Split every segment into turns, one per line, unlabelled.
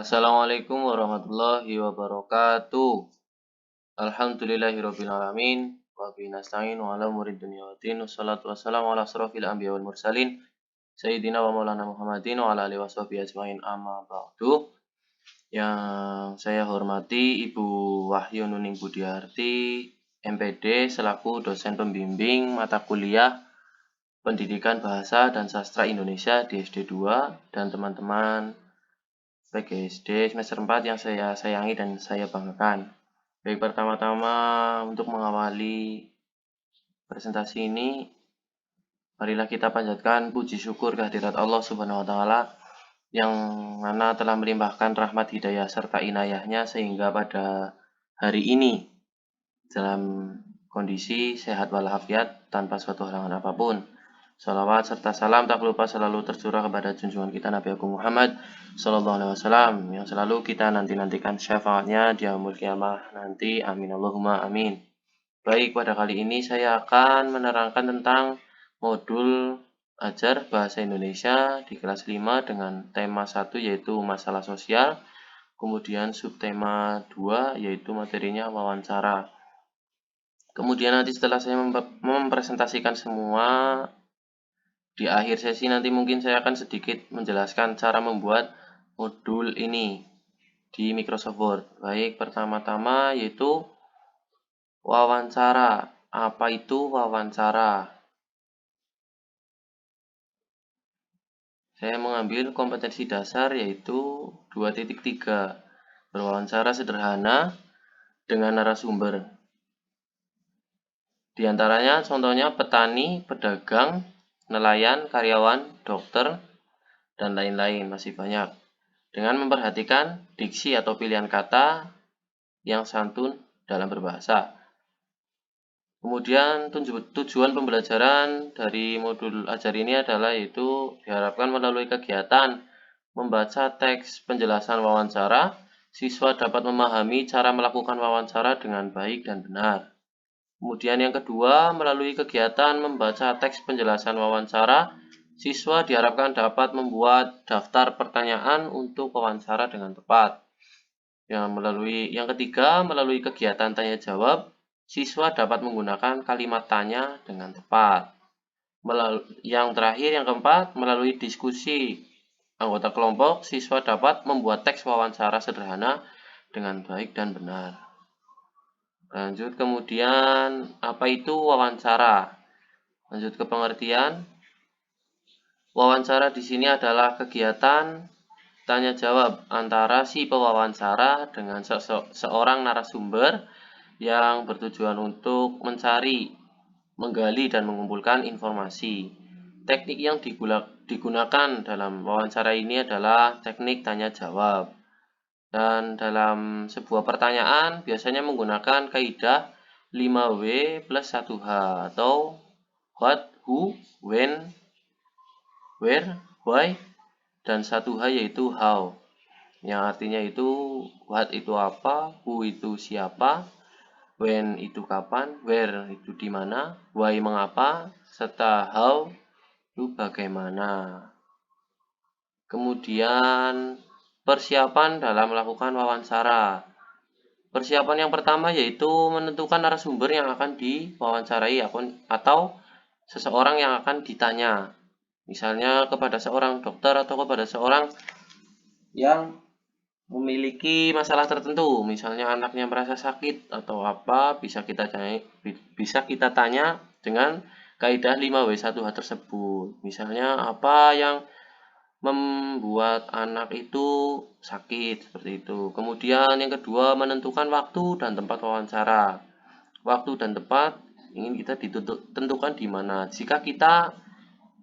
Assalamualaikum warahmatullahi wabarakatuh. Alhamdulillahirabbil alamin wa bihi nasta'in wa ala umuri dunya waddin. Wassalatu wassalamu ala asrofil anbiya wal mursalin sayyidina wa maulana Muhammadin wa ala alihi washabihi ajmain amma ba'du. Yang saya hormati Ibu Wahyu Nuning Budiarti, MPD selaku dosen pembimbing mata kuliah Pendidikan Bahasa dan Sastra Indonesia di SD 2 dan teman-teman PGSD semester 4 yang saya sayangi dan saya banggakan. Baik, pertama-tama untuk mengawali presentasi ini, marilah kita panjatkan puji syukur kehadirat Allah Subhanahu wa taala yang mana telah melimpahkan rahmat hidayah serta inayahnya sehingga pada hari ini dalam kondisi sehat walafiat tanpa suatu halangan apapun. Salawat serta salam tak lupa selalu tercurah kepada junjungan kita Nabi Agung Muhammad Sallallahu Alaihi Wasallam yang selalu kita nantikan syafaatnya di yaumul qiyamah nanti. Amin Allahumma amin. Baik, pada kali ini saya akan menerangkan tentang modul ajar bahasa Indonesia di kelas 5 dengan tema 1 yaitu masalah sosial, kemudian subtema 2 yaitu materinya wawancara. Kemudian nanti setelah saya mempresentasikan semua, di akhir sesi nanti mungkin saya akan sedikit menjelaskan cara membuat modul ini di Microsoft Word. Baik, pertama-tama yaitu wawancara. Apa itu wawancara? Saya mengambil kompetensi dasar yaitu 2.3. Berwawancara sederhana dengan narasumber. Di antaranya contohnya petani, pedagang, nelayan, karyawan, dokter, dan lain-lain, masih banyak. Dengan memperhatikan diksi atau pilihan kata yang santun dalam berbahasa. Kemudian tujuan pembelajaran dari modul ajar ini adalah yaitu diharapkan melalui kegiatan membaca teks penjelasan wawancara, siswa dapat memahami cara melakukan wawancara dengan baik dan benar. Kemudian yang kedua, melalui kegiatan membaca teks penjelasan wawancara, siswa diharapkan dapat membuat daftar pertanyaan untuk wawancara dengan tepat. Yang ketiga, melalui kegiatan tanya jawab, siswa dapat menggunakan kalimat tanya dengan tepat. Yang terakhir, yang keempat, melalui diskusi anggota kelompok, siswa dapat membuat teks wawancara sederhana dengan baik dan benar. Lanjut, kemudian apa itu wawancara? Lanjut ke pengertian. Wawancara di sini adalah kegiatan tanya jawab antara si pewawancara dengan seorang narasumber yang bertujuan untuk mencari, menggali dan mengumpulkan informasi. Teknik yang digunakan dalam wawancara ini adalah teknik tanya jawab. Dan dalam sebuah pertanyaan biasanya menggunakan kaidah 5W plus 1H atau what, who, when, where, why, dan 1H yaitu how. Yang artinya itu what itu apa, who itu siapa, when itu kapan, where itu di mana, why mengapa, serta how itu bagaimana. Kemudian persiapan dalam melakukan wawancara. Persiapan yang pertama yaitu menentukan narasumber yang akan diwawancarai atau seseorang yang akan ditanya. Misalnya kepada seorang dokter atau kepada seorang yang memiliki masalah tertentu. Misalnya anaknya merasa sakit atau apa, bisa kita tanya dengan kaidah 5W1H tersebut. Misalnya apa yang membuat anak itu sakit, seperti itu. Kemudian yang kedua, menentukan waktu dan tempat wawancara. Waktu dan tempat ingin kita ditentukan di mana. Jika kita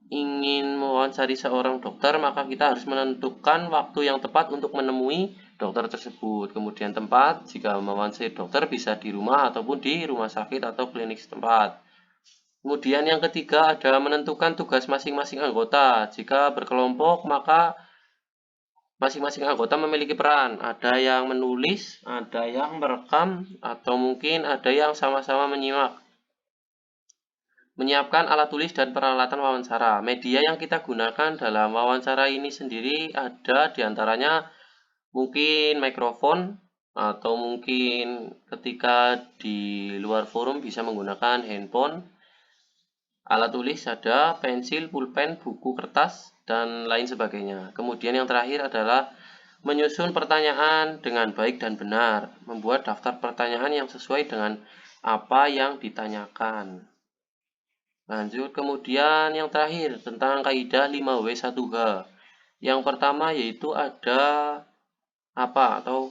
ingin mewawancari seorang dokter, maka kita harus menentukan waktu yang tepat untuk menemui dokter tersebut. Kemudian tempat, jika mewawancari dokter bisa di rumah ataupun di rumah sakit atau klinik setempat. Kemudian yang ketiga ada menentukan tugas masing-masing anggota. Jika berkelompok maka masing-masing anggota memiliki peran. Ada yang menulis, ada yang merekam, atau mungkin ada yang sama-sama menyimak. Menyiapkan alat tulis dan peralatan wawancara. Media yang kita gunakan dalam wawancara ini sendiri ada diantaranya mungkin mikrofon, atau mungkin ketika di luar forum bisa menggunakan handphone, alat tulis ada, pensil, pulpen, buku, kertas, dan lain sebagainya. Kemudian yang terakhir adalah menyusun pertanyaan dengan baik dan benar, membuat daftar pertanyaan yang sesuai dengan apa yang ditanyakan. Lanjut, kemudian yang terakhir tentang kaidah 5W1H. Yang pertama yaitu ada apa, atau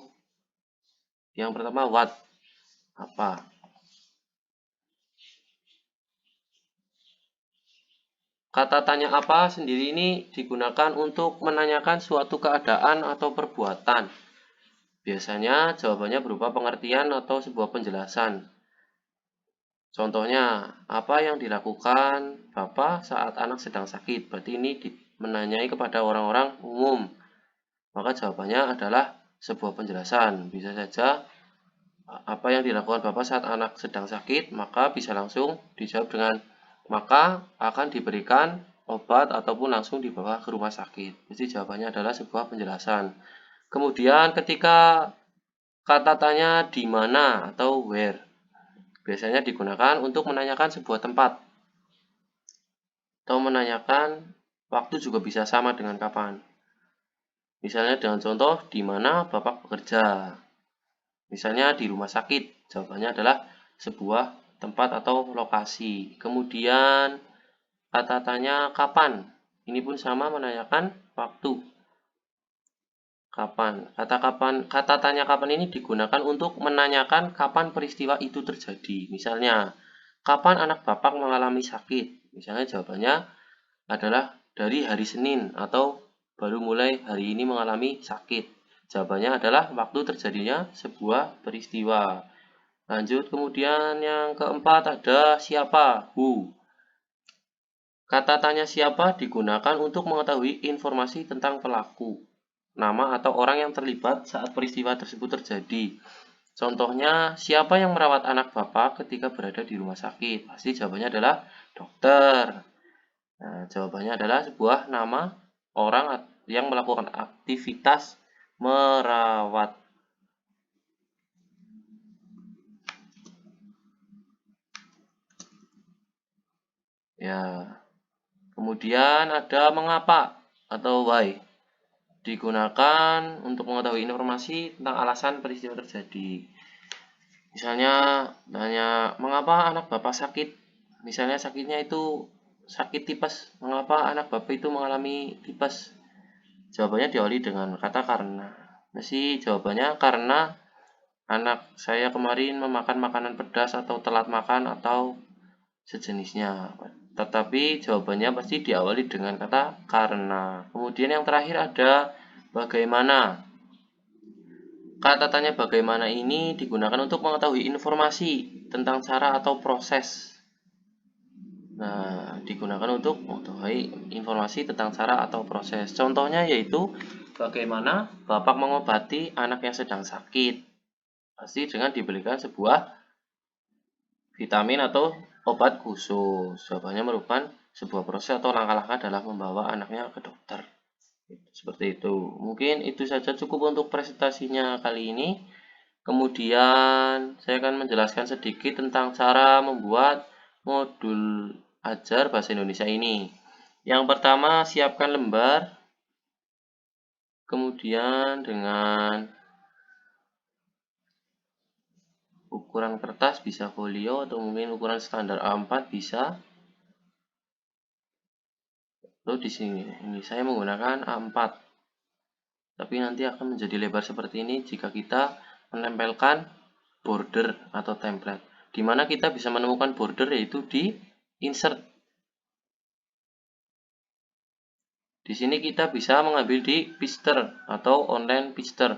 yang pertama what, apa. Kata tanya apa sendiri ini digunakan untuk menanyakan suatu keadaan atau perbuatan. Biasanya jawabannya berupa pengertian atau sebuah penjelasan. Contohnya, apa yang dilakukan Bapak saat anak sedang sakit? Berarti ini menanyai kepada orang-orang umum. Maka jawabannya adalah sebuah penjelasan. Bisa saja apa yang dilakukan Bapak saat anak sedang sakit, maka bisa langsung dijawab dengan maka akan diberikan obat ataupun langsung dibawa ke rumah sakit. Jadi jawabannya adalah sebuah penjelasan. Kemudian ketika kata tanya di mana atau where, biasanya digunakan untuk menanyakan sebuah tempat atau menanyakan waktu, juga bisa sama dengan kapan. Misalnya dengan contoh, di mana Bapak bekerja? Misalnya di rumah sakit, jawabannya adalah sebuah tempat atau lokasi. Kemudian kata tanya kapan, ini pun sama, menanyakan waktu. Kapan? Kata tanya kapan ini digunakan untuk menanyakan kapan peristiwa itu terjadi. Misalnya, kapan anak Bapak mengalami sakit? Misalnya jawabannya adalah dari hari Senin atau baru mulai hari ini mengalami sakit. Jawabannya adalah waktu terjadinya sebuah peristiwa. Lanjut, kemudian yang keempat ada siapa, who. Kata tanya siapa digunakan untuk mengetahui informasi tentang pelaku, nama atau orang yang terlibat saat peristiwa tersebut terjadi. Contohnya, siapa yang merawat anak Bapak ketika berada di rumah sakit? Pasti jawabannya adalah dokter. Nah, jawabannya adalah sebuah nama orang yang melakukan aktivitas merawat. Ya, kemudian ada mengapa atau why. Digunakan untuk mengetahui informasi tentang alasan peristiwa terjadi. Misalnya, tanya mengapa anak Bapak sakit? Misalnya sakitnya itu sakit tipes. Mengapa anak Bapak itu mengalami tipes? Jawabannya diawali dengan kata karena. Mesti jawabannya karena anak saya kemarin memakan makanan pedas atau telat makan atau sejenisnya. Tetapi jawabannya pasti diawali dengan kata karena. Kemudian yang terakhir ada bagaimana. Kata tanya bagaimana ini digunakan untuk mengetahui informasi tentang cara atau proses. Nah, digunakan untuk mengetahui informasi tentang cara atau proses. Contohnya yaitu bagaimana Bapak mengobati anak yang sedang sakit. Pasti dengan diberikan sebuah vitamin atau obat khusus. Jawabannya merupakan sebuah proses atau langkah-langkah dalam membawa anaknya ke dokter. Seperti itu. Mungkin itu saja cukup untuk presentasinya kali ini. Kemudian saya akan menjelaskan sedikit tentang cara membuat modul ajar bahasa Indonesia ini. Yang pertama, siapkan lembar. Kemudian dengan ukuran kertas bisa folio atau mungkin ukuran standar A4 bisa. Lalu di sini ini saya menggunakan A4. Tapi nanti akan menjadi lebar seperti ini jika kita menempelkan border atau template. Di mana kita bisa menemukan border yaitu di insert. Di sini kita bisa mengambil di Pfister atau online Pfister.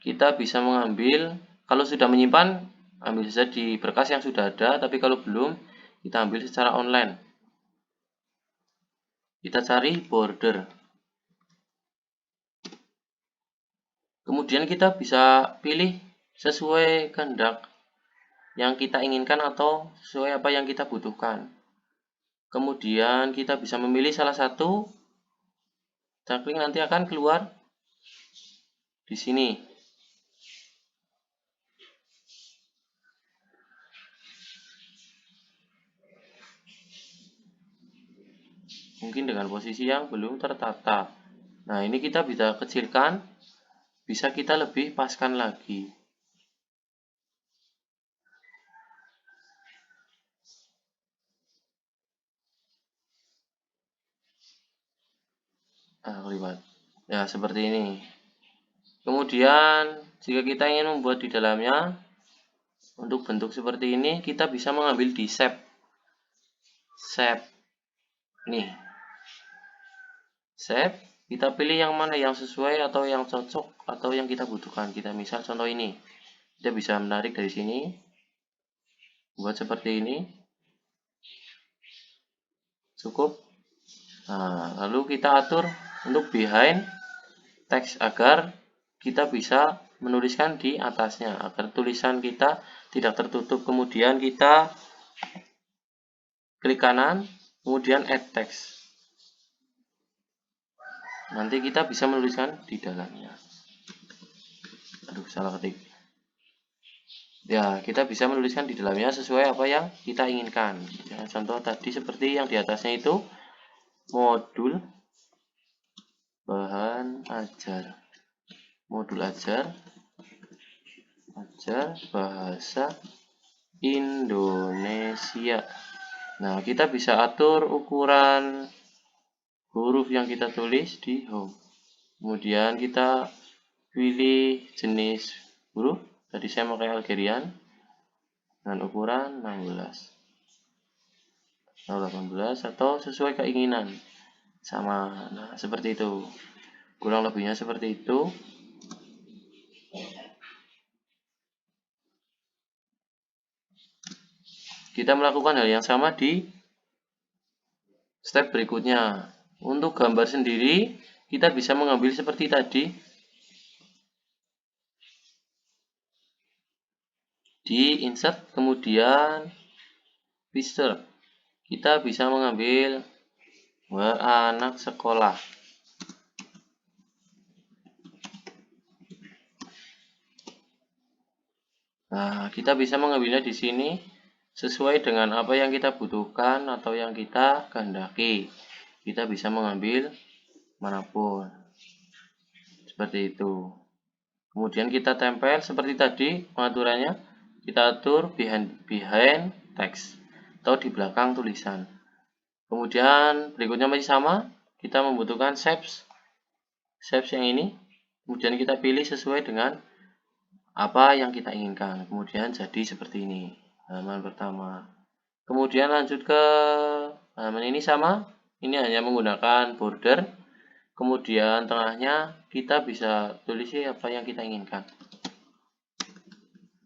Kita bisa mengambil, kalau sudah menyimpan, ambil saja di berkas yang sudah ada, tapi kalau belum, kita ambil secara online. Kita cari border. Kemudian kita bisa pilih sesuai kehendak yang kita inginkan atau sesuai apa yang kita butuhkan. Kemudian kita bisa memilih salah satu, kita klik nanti akan keluar di sini. Mungkin dengan posisi yang belum tertata. Nah, ini kita bisa kecilkan, bisa kita lebih paskan lagi. Lihat. Ya, seperti ini. Kemudian, jika kita ingin membuat di dalamnya, untuk bentuk seperti ini, kita bisa mengambil di shape. Nih. Shape, kita pilih yang mana yang sesuai atau yang cocok atau yang kita butuhkan. Kita misal contoh ini. Kita bisa menarik dari sini. Buat seperti ini. Cukup. Nah, lalu kita atur untuk behind text agar kita bisa menuliskan di atasnya agar tulisan kita tidak tertutup. Kemudian kita klik kanan, kemudian add text. Nanti kita bisa menuliskan di dalamnya. Aduh, salah ketik. Ya, kita bisa menuliskan di dalamnya sesuai apa yang kita inginkan. Ya, contoh tadi seperti yang di atasnya itu modul bahan ajar. Modul ajar bahasa Indonesia. Nah, kita bisa atur ukuran huruf yang kita tulis di home. Kemudian kita pilih jenis huruf. Tadi saya pakai Algerian dengan ukuran 16 atau 18 atau sesuai keinginan. Sama. Nah, seperti itu. Kurang lebihnya seperti itu. Kita melakukan hal yang sama di step berikutnya. Untuk gambar sendiri, kita bisa mengambil seperti tadi. Di insert, kemudian picture. Kita bisa mengambil anak sekolah. Nah, kita bisa mengambilnya di sini sesuai dengan apa yang kita butuhkan atau yang kita kehendaki. Kita bisa mengambil manapun. Seperti itu. Kemudian kita tempel seperti tadi pengaturannya. Kita atur behind text atau di belakang tulisan. Kemudian berikutnya masih sama. Kita membutuhkan shapes yang ini. Kemudian kita pilih sesuai dengan apa yang kita inginkan. Kemudian jadi seperti ini. Halaman pertama. Kemudian lanjut ke halaman ini sama. Ini hanya menggunakan border. Kemudian tengahnya kita bisa tulis apa yang kita inginkan.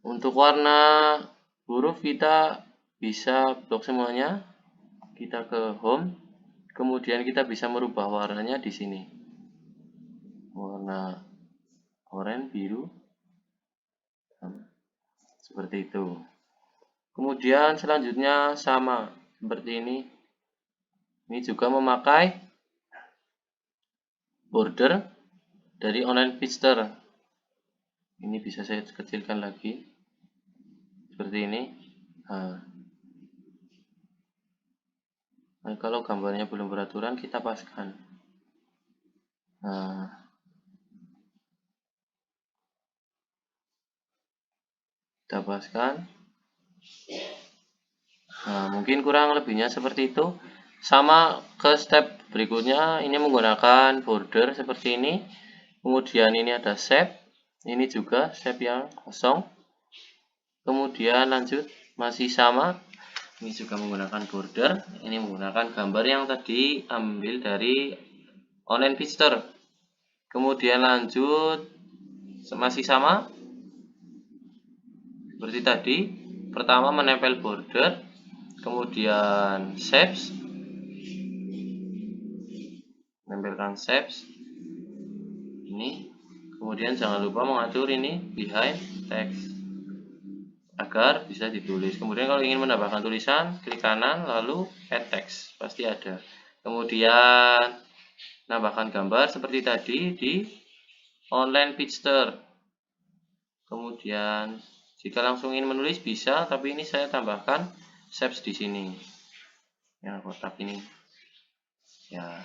Untuk warna huruf kita bisa blok semuanya. Kita ke home. Kemudian kita bisa merubah warnanya di sini. Warna oranye, biru. Seperti itu. Kemudian selanjutnya sama seperti ini. Ini juga memakai border dari online picture. Ini bisa saya kecilkan lagi. Seperti ini. Nah, kalau gambarnya belum beraturan, kita paskan. Kita paskan. Nah, mungkin kurang lebihnya seperti itu. Sama ke step berikutnya, ini menggunakan border seperti ini. Kemudian ini ada shape. Ini juga shape yang kosong. Kemudian lanjut, masih sama. Ini juga menggunakan border. Ini menggunakan gambar yang tadi ambil dari online picture. Kemudian lanjut, masih sama. Seperti tadi, pertama menempel border. Kemudian shapes, menempelkan shapes ini. Kemudian jangan lupa mengatur ini behind text agar bisa ditulis. Kemudian kalau ingin menambahkan tulisan, klik kanan lalu add text, pasti ada. Kemudian nambahkan gambar seperti tadi di online pitster. Kemudian jika langsung ingin menulis bisa, tapi ini saya tambahkan shapes di sini. Yang kotak ini. Ya.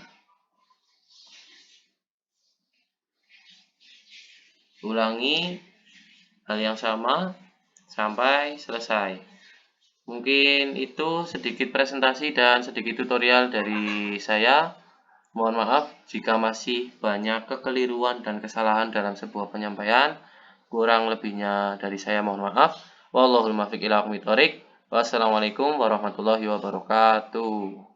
Ulangi hal yang sama sampai selesai. Mungkin itu sedikit presentasi dan sedikit tutorial dari saya. Mohon maaf jika masih banyak kekeliruan dan kesalahan dalam sebuah penyampaian. Kurang lebihnya dari saya mohon maaf. Wallahul muwaffiq ila aqwamit thoriq. Wassalamualaikum warahmatullahi wabarakatuh.